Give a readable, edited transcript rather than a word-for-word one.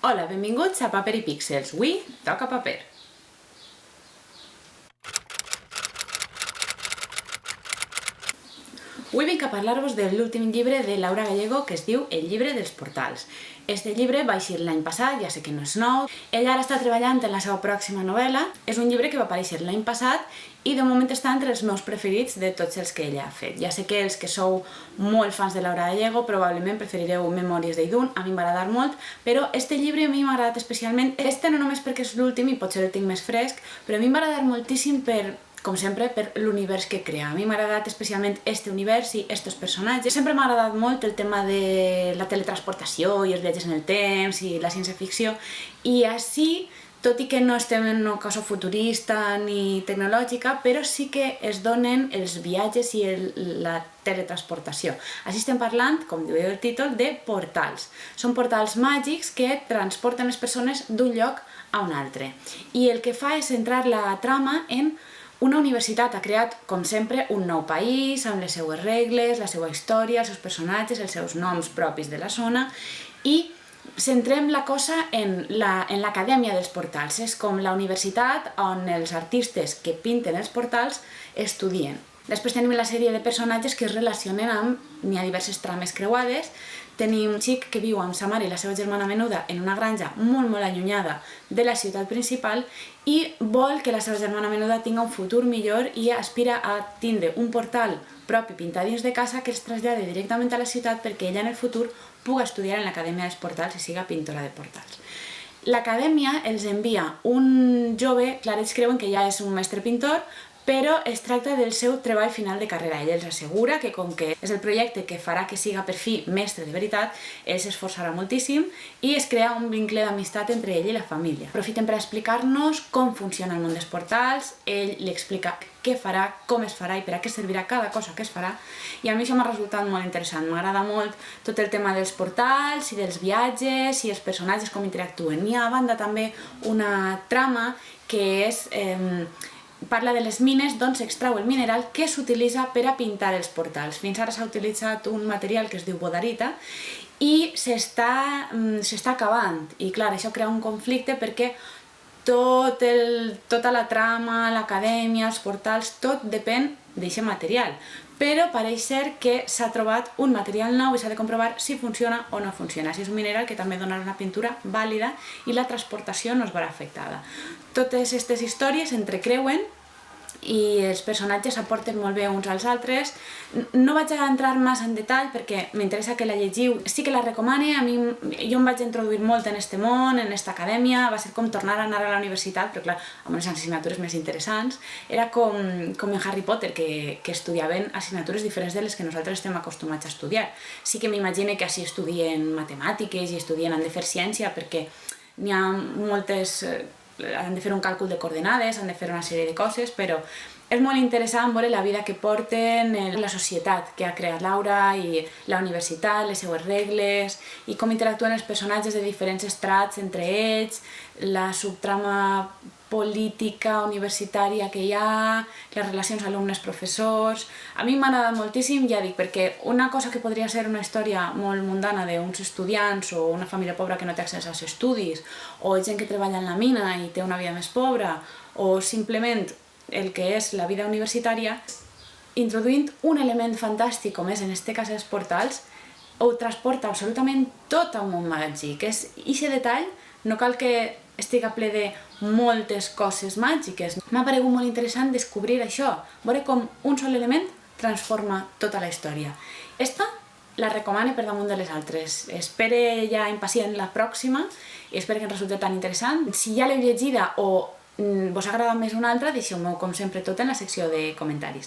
Hola, benvinguts a Paper i Píxels. Avui toca paper. Avui vinc a parlar-vos de l'últim llibre de Laura Gallego que es diu El llibre dels portals. Este llibre va eixir l'any passat, ja sé que no és nou. Ella ara està treballant en la seva pròxima novel·la. És un llibre que va aparèixer l'any passat i de moment està entre els meus preferits de tots els que ella ha fet. Ja sé que els que sou molt fans de Laura Gallego probablement preferireu Memòries d'Idun, a mi m'ha agradat molt, però este llibre a mi m'ha agradat especialment. Este no només perquè és l'últim i potser el tinc més fresc, però a mi m'ha agradat moltíssim com sempre, per l'univers que crea. A mi m'ha agradat especialment este univers i estos personatges. Sempre m'ha agradat molt el tema de la teletransportació i els viatges en el temps i la ciència-ficció. I així, tot i que no estem en una cosa futurista ni tecnològica, però sí que es donen els viatges i la teletransportació. Així estem parlant, com diu el títol, de portals. Són portals màgics que transporten les persones d'un lloc a un altre. I el que fa és centrar la trama en una universitat. Ha creat, com sempre, un nou país, amb les seues regles, la seva història, els seus personatges, els seus noms propis de la zona, i centrem la cosa en l'acadèmia dels portals. És com la universitat on els artistes que pinten els portals estudien. Després tenim la sèrie de personatges que es relacionen amb... N'hi ha diverses trames creuades. Tenim un xic que viu amb sa mare i la seva germana menuda en una granja molt allunyada de la ciutat principal i vol que la seva germana menuda tingui un futur millor i aspira a tindre un portal propi pintat dins de casa que els trasllade directament a la ciutat perquè ella en el futur pugui estudiar en l'Acadèmia dels Portals i siga pintora de portals. L'acadèmia els envia un jove, clar, ells creuen que ja és un mestre pintor, però es tracta del seu treball final de carrera. Ell els assegura que com que és el projecte que farà que siga per fi mestre de veritat, ell s'esforçarà moltíssim i es crea un vincle d'amistat entre ell i la família. Aprofiten per explicar-nos com funciona el món dels portals, ell li explica què farà, com es farà i per a què servirà cada cosa que es farà, i a mi això m'ha resultat molt interessant. M'agrada molt tot el tema dels portals i dels viatges i els personatges com interactuen. Hi ha a banda també una trama que és... parla de les mines d'on s'extrau el mineral que s'utilitza per a pintar els portals. Fins ara s'ha utilitzat un material que es diu bodarita i s'està acabant. I clar, això crea un conflicte perquè tota la trama, l'acadèmia, els portals, tot depèn d'aquest material. Però pareix ser que s'ha trobat un material nou i s'ha de comprovar si funciona o no funciona. Si és un mineral que també donarà una pintura vàlida i la transportació no es veurà afectada. Totes aquestes històries s'entrecreuen i els personatges s'aporten molt bé uns als altres. No vaig entrar massa en detall perquè m'interessa que la llegiu. Sí que la recomane, jo em vaig introduir molt en este món, en esta acadèmia, va ser com tornar a anar a la universitat, però clar, amb unes assignatures més interessants. Era com en Harry Potter, que estudiaven assignatures diferents de les que nosaltres estem acostumats a estudiar. Sí que m'imagine que així estudien matemàtiques i estudien, han de fer ciència, perquè n'hi ha moltes... han de fer un càlcul de coordenades, han de fer una sèrie de coses, però és molt interessant veure la vida que porten, la societat que ha creat Laura i la universitat, les seues regles i com interactuen els personatges de diferents estrats entre ells, la subtrama política universitària que hi ha, les relacions alumnes-professors... A mi m'ha agradat moltíssim, ja dic, perquè una cosa que podria ser una història molt mundana d'uns estudiants o una família pobra que no té accés als estudis, o gent que treballa en la mina i té una vida més pobra, o simplement el que és la vida universitària, introduint un element fantàstic com és en aquest cas els portals, ho transporta absolutament tot a un món màgic. És aquest detall, no cal que estigui ple de moltes coses màgiques. M'ha paregut molt interessant descobrir això, veure com un sol element transforma tota la història. Esta la recomano per damunt de les altres. Espere ja impacient la pròxima i espero que ens resulti tan interessant. Si ja l'heu llegida o vos agrada més una altra, deixeu-m'ho com sempre tot en la secció de comentaris.